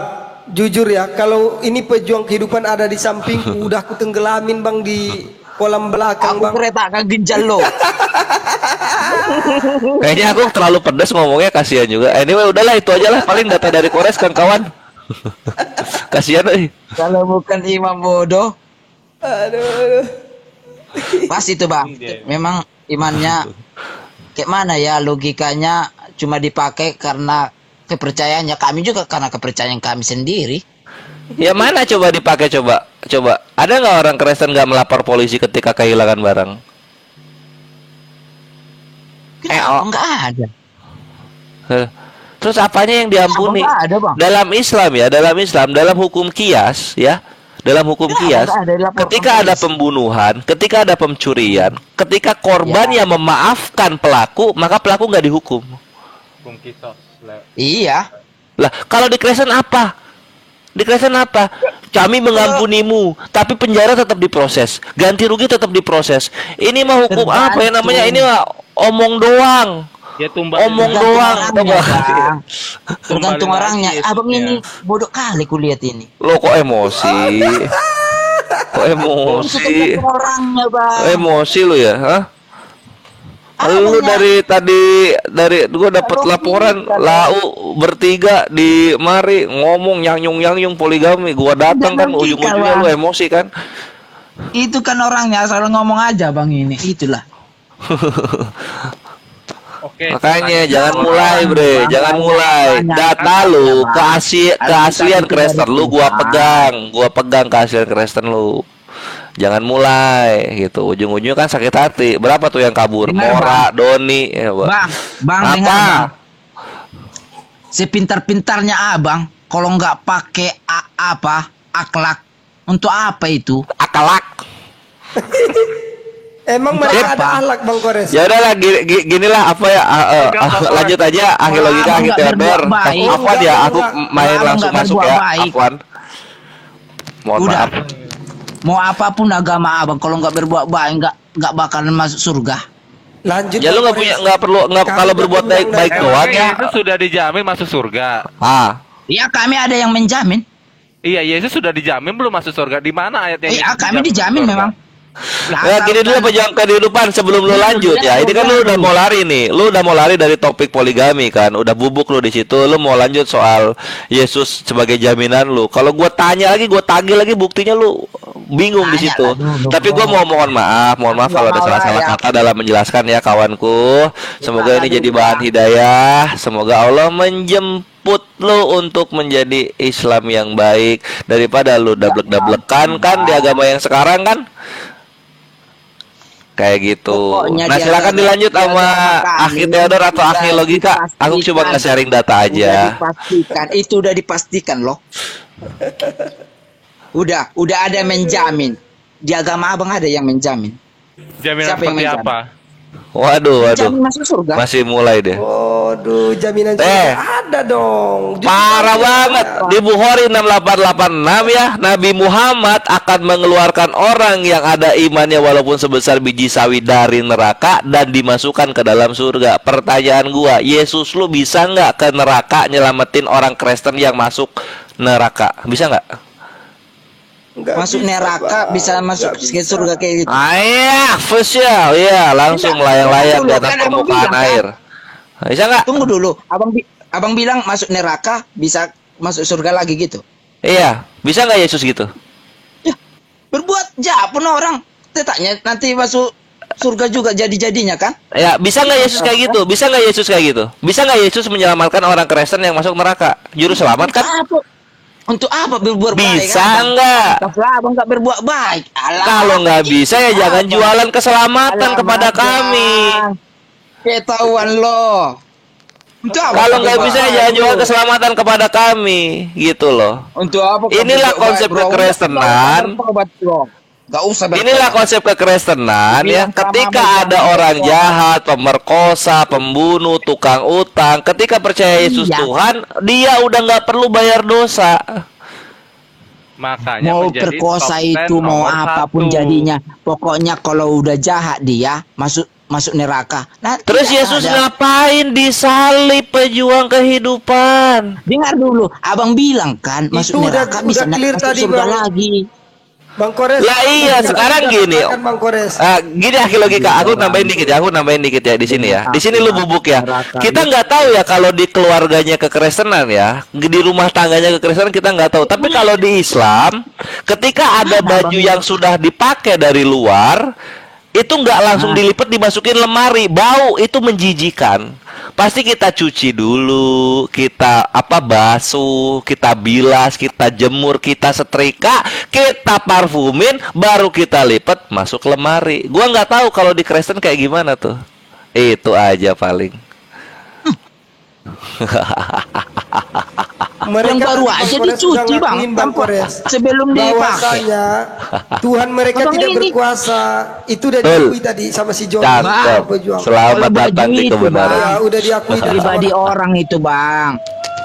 jujur ya, kalau ini pejuang kehidupan ada di sampingku, udah aku tenggelamin bang di kolam belakang Aku bang. kereta akan ginjal lo. Kayaknya aku terlalu pedas ngomongnya, kasihan juga. Anyway, udahlah itu aja lah, paling data dari Kores kan kawan. Kasihan Kalau bukan imam bodoh. Aduh. Pas itu bang. Memang imannya kayak mana ya, logikanya cuma dipakai karena kepercayaannya kami juga, karena kepercayaan kami sendiri. Ya mana coba dipakai coba. Ada nggak orang Kristen nggak melapor polisi ketika kehilangan barang? Enggak ada. Terus apanya yang diampuni? Nggak ada, Bang. Dalam Islam, dalam hukum kias ya. Dalam hukum kias, ketika ada pembunuhan, ketika ada pencurian, ketika korban yang memaafkan pelaku, maka pelaku nggak dihukum. Hukum kisos. Iya. Lah, kalau di Kristen apa? Di Kristen apa? Kami mengampunimu, tapi penjara tetap diproses, ganti rugi tetap diproses. Ini mah hukum apa ya namanya? Ini mah omong doang. Ya tumbal. Omong doang. Tergantung orangnya. Abang ini bodoh kali kulihat ini. Lo kok emosi? Kok emosi? Tergantung orangnya bang. Emosi lu ya, hah? Lu dari gua dapat laporan lau bertiga di mari ngomong nyang-nyung poligami, gua datang kan ujung-ujungnya lu emosi kan. Itu kan orangnya asal ngomong aja bang ini, itulah. Oke. Makanya jangan mulai bre, jangan mulai. Data lu, keaslian Kristen lu gua pegang keaslian Kristen lu. Jangan mulai gitu. Ujung-ujungnya kan sakit hati. Berapa tuh yang kabur? Mora, Doni, ya, Bang, dengar. Sepintar-pintarnya abang, kalau nggak pakai akhlak, untuk apa itu? Akalak. Emang mereka ada ahlak bang Kores? Ya udahlah, ginilah apa ya? Lanjut aja. Ahli logika, ahli Theodor. Afwan ya, aku main langsung masuk ya. Afwan. Mohon maaf. Mau apapun agama abang, kalau nggak berbuat baik nggak bakalan masuk surga. Lanjut. Ya lu nggak perlu kalau berbuat baik doang ya. Yesus sudah dijamin masuk surga. Iya, kami ada yang menjamin. Iya, Yesus sudah dijamin belum masuk surga. Di mana ayatnya? Iya, kami dijamin memang. Ya gini dulu pejuang kehidupan sebelum lu lanjut ya. Ini kan lu udah mau lari nih. Lu udah mau lari dari topik poligami kan. Udah bubuk lu di situ. Lu mau lanjut soal Yesus sebagai jaminan lu. Kalau gua tanya lagi, gua tagih lagi, buktinya lu bingung di situ. Tapi gua mau mohon maaf kalau ada salah-salah kata dalam menjelaskan ya kawanku. Semoga ini jadi bahan hidayah. Semoga Allah menjemput lu untuk menjadi Islam yang baik daripada lu dablek-dablekan kan di agama yang sekarang kan. Kayak gitu. Pokoknya Nah silakan dilanjut sama Akhi Theodor atau Akhi Logika. Aku coba nge-sharing data aja. Itu udah dipastikan loh. Udah ada yang menjamin. Di agama abang ada yang menjamin. Jaminan Siapa yang seperti menjamin? apa? Waduh. Menjamin masuk surga. Masih mulai deh. Waduh, jaminan ada dong. Parah banget. Di Bukhari 6886 ya, Nabi Muhammad akan mengeluarkan orang yang ada imannya walaupun sebesar biji sawi dari neraka dan dimasukkan ke dalam surga. Pertanyaan gua, Yesus lu bisa nggak ke neraka nyelamatin orang Kristen yang masuk neraka? Bisa nggak? Masuk neraka bisa masuk ke surga kayak gitu. Ayah, official ya, langsung layang-layang di atas permukaan air. Bisa nggak? Tunggu dulu, abang bilang masuk neraka bisa masuk surga lagi gitu. Iya, bisa nggak Yesus gitu? Ya, berbuat jahat pun orang tetanya nanti masuk surga juga jadi-jadinya kan? Ya, bisa nggak Yesus kayak gitu? Bisa nggak Yesus kayak gitu? Bisa nggak Yesus menyelamatkan orang Kristen yang masuk neraka? Juru selamat kan? Untuk apa berbuat baik? Bisa nggak? Kalau abang nggak berbuat baik, Kalau nggak bisa ya jangan jualan keselamatan kepada kami. Ketahuan lo. Kalau nggak bisa ya jangan jual keselamatan kepada kami, gitu loh. Untuk apa? Inilah konsep kekristenan. Gak usah. Inilah konsep kekristenan ya. Ketika ada orang jahat, pemerkosa, pembunuh, tukang utang, ketika percaya Yesus Tuhan, dia udah nggak perlu bayar dosa. Makanya mau menjadi perkosa top 10 itu mau nomor apapun 1. jadinya, pokoknya kalau udah jahat dia masuk neraka. Nah, Terus tidak Yesus ada. ngapain disalib pejuang kehidupan? Dengar dulu, abang bilang kan masuk Itu udah neraka bisa clear masuk tadi, surga Bang. lagi. Bang Kores. Lah iya, sekarang gini. Bang Kores. Gini akhi logika, aku nambahin dikit ya di sini ya. Di sini lu bubuk ya. Kita nggak tahu ya kalau di keluarganya kekristenan ya, di rumah tangganya kekristenan kita nggak tahu. Tapi kalau di Islam, ketika ada baju yang sudah dipakai dari luar, itu nggak langsung dilipat dimasukin lemari, bau, itu menjijikan. Pasti kita cuci dulu, kita basuh, kita bilas, kita jemur, kita setrika, kita parfumin, baru kita lipat masuk lemari. Gua nggak tahu kalau di Kristen kayak gimana tuh. Itu aja paling. Yang baru aja dicuci, Bang. Sebelum dipakai. Bahwasanya Tuhan mereka Abang tidak ini. berkuasa. Itu udah Betul. diakui tadi sama si John. Cakep. Pejuang. Selamat Kalau datang baju di itu, kebenaran. Ya, udah diakui dari Pribadi sama- orang itu, Bang.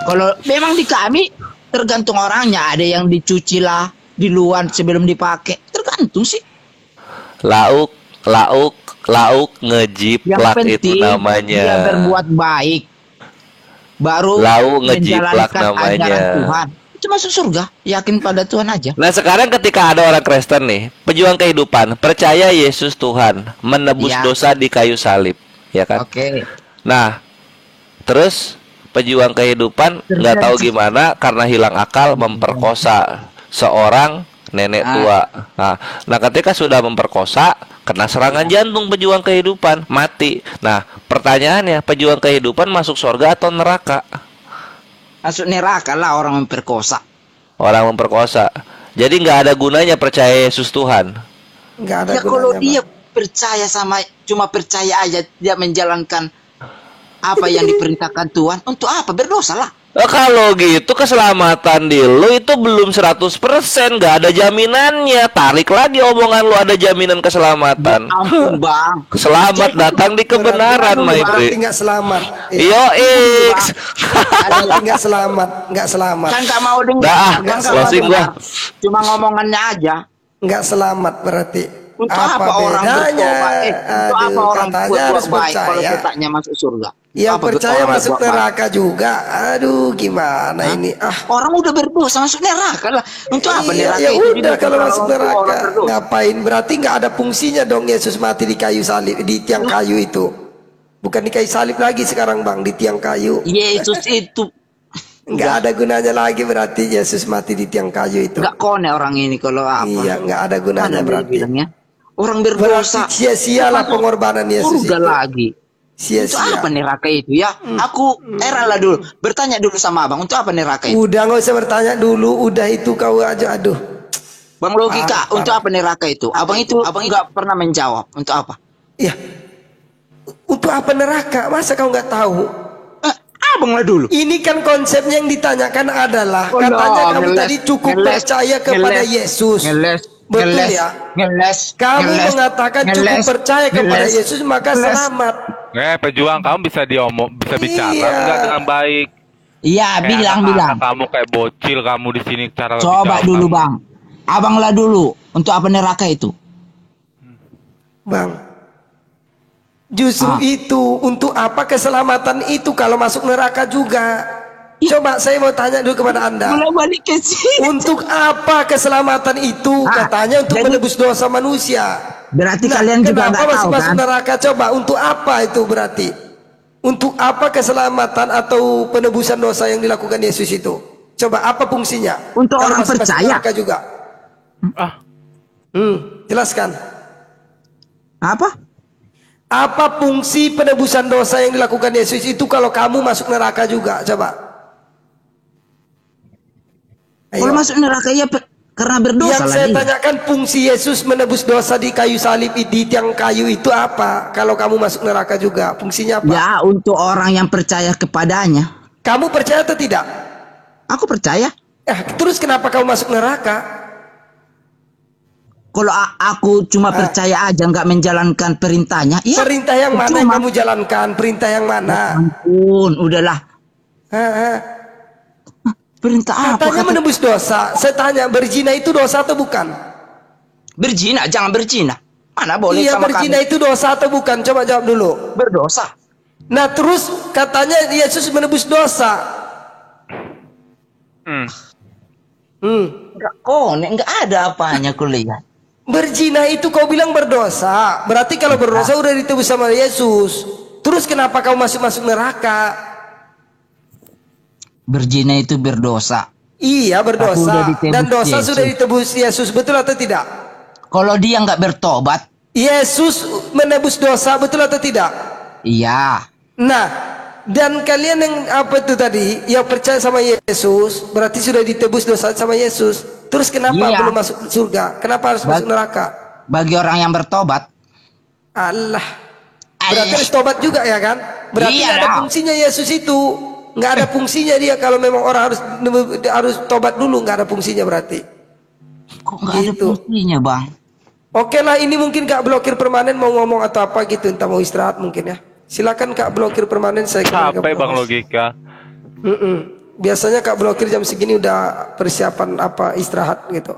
Kalau memang di kami tergantung orangnya, ada yang dicuci lah di luar sebelum dipakai. Tergantung sih. Lauk ngejiplak Yang itu penting namanya. dia berbuat baik. Baru Lauk ngejiplak menjalankan namanya. ajaran Tuhan. Itu masuk surga. Yakin pada Tuhan aja. Nah sekarang ketika ada orang Kristen nih, pejuang kehidupan, percaya Yesus Tuhan, menebus Ya. dosa di kayu salib, ya kan? Oke. Nah, terus pejuang kehidupan nggak tahu gimana karena hilang akal memperkosa seorang nenek tua. Nah, ketika sudah memperkosa, kena serangan jantung pejuang kehidupan, mati. Nah, pertanyaannya, pejuang kehidupan masuk surga atau neraka? Masuk neraka lah orang memperkosa. Orang memperkosa. Jadi nggak ada gunanya percaya Yesus Tuhan. Nggak ada Ya kalau gunanya, dia Bang. percaya cuma percaya aja, dia menjalankan apa yang diperintahkan Tuhan, untuk apa berdosa lah. Kalau gitu keselamatan di lu itu belum 100%, nggak ada jaminannya. Tarik lagi omongan lu ada jaminan keselamatan. Ampun, Bang. Selamat datang di kebenaran, Berarti Maitri. nggak selamat. Yo X. Berarti nggak selamat, nggak selamat, Kan gak mau dengar. Dah, Kan nggak closing mau dengar. gua. Cuma ngomongannya aja. nggak selamat berarti. Untuk apa orang bertobat? Untuk apa orang katanya berbuat harus baik kalau percaya. letaknya masuk surga? Yang Apa percaya orang masuk berbuat baik? neraka juga. Aduh, gimana ini? Orang udah berdosa masuk neraka lah. Untuk apa Iya, neraka ya itu? udah dilakukan kalau orang masuk tua orang neraka berdosa? ngapain? Berarti nggak ada fungsinya dong Yesus mati di kayu salib, di tiang kayu itu. Bukan di kayu salib lagi sekarang, Bang, di tiang kayu. Yesus itu Nggak ada gunanya lagi berarti Yesus mati di tiang kayu itu. nggak kone orang ini kalau apa? Iya, nggak ada gunanya Mana dia berarti. bilangnya? Orang Berarti berdosa. sia-sialah pengorbanan Yesus Surga itu. lagi. Untuk Sia-sia. apa neraka itu ya? Aku heran lah dulu. Bertanya dulu sama abang. Untuk apa neraka itu? Udah nggak usah bertanya dulu, udah itu kau aja, aduh. Bang logika. Parah. Untuk apa neraka itu? Abang itu nggak pernah menjawab. Untuk apa? Iya. Untuk apa neraka? Masa kau nggak tahu? Abang lah dulu. Ini kan konsepnya yang ditanyakan adalah Oh, katanya no, kamu ngeles, tadi cukup ngeles, percaya kepada ngeles, Yesus. Ngeles. Betul ngeles, ya? Ngeles. Kamu ngeles, mengatakan cukup ngeles, percaya kepada ngeles, Yesus maka ngeles. selamat. Pejuang kamu bisa bisa bicara Iya. enggak dengan baik. Iya, bilang. Anak-anak kamu kayak bocil kamu di sini cara Coba bicara dulu kamu. bang. Abang lah dulu. Untuk apa neraka itu? Bang. Justru itu untuk apa keselamatan itu kalau masuk neraka juga? Coba saya mau tanya dulu kepada Anda. Mulai balik ke sini. Untuk apa keselamatan itu? Katanya untuk jadi- menebus dosa manusia. Berarti kalian juga kenapa nggak masih tahu masuk kan? neraka? Coba untuk apa itu berarti? Untuk apa keselamatan atau penebusan dosa yang dilakukan Yesus itu? Coba apa fungsinya? Untuk Kalau orang masih masuk percaya. neraka juga. Jelaskan. Apa? Apa fungsi penebusan dosa yang dilakukan Yesus itu kalau kamu masuk neraka juga? Coba. Ayo. Kalau masuk neraka ya karena berdosa Yang lah saya dia. tanyakan fungsi Yesus menebus dosa di kayu salib di tiang kayu itu apa? Kalau kamu masuk neraka juga, fungsinya apa? Ya untuk orang yang percaya kepadanya. Kamu percaya atau tidak? Aku percaya. Terus kenapa kamu masuk neraka? Kalau aku cuma percaya aja nggak menjalankan perintahnya, ya. Perintah yang mana yang cuma- kamu jalankan? Perintah yang mana? Ampun, udahlah. Perintah apa? Katanya menebus dosa. Saya tanya, berzina itu dosa atau bukan? Berzina, jangan berzina. Mana boleh Iya, sama berzina kami? itu dosa atau bukan? Coba jawab dulu. Berdosa. Nah, terus katanya Yesus menebus dosa. Enggak konek, enggak ada apanya kuliah. Berzina itu kau bilang berdosa. Berarti kalau berdosa udah ditebus sama Yesus. Terus kenapa kau masuk neraka? Berzina itu berdosa. Iya, Tapi udah berdosa. ditebus Dan dosa Yesus. sudah ditebus Yesus, betul atau tidak? Kalau dia nggak bertobat, Yesus menebus dosa, betul atau tidak? iya. Nah, dan kalian yang apa itu tadi, yang percaya sama Yesus, berarti sudah ditebus dosa sama Yesus. Terus kenapa Iya. belum masuk surga? Kenapa harus masuk neraka? Bagi orang yang bertobat, Allah. Berarti harus tobat juga ya kan? Berarti Iya nggak ada dong. fungsinya Yesus itu. Nggak ada fungsinya dia kalau memang orang harus tobat dulu, nggak ada fungsinya berarti. kok nggak ada Gitu. fungsinya, Bang? Oke lah, ini mungkin Kak blokir permanen mau ngomong atau apa gitu, entah mau istirahat mungkin ya. Silakan Kak blokir permanen, saya kembali ke Capek Bang Proses. Logika. Biasanya Kak blokir jam segini udah persiapan apa istirahat gitu.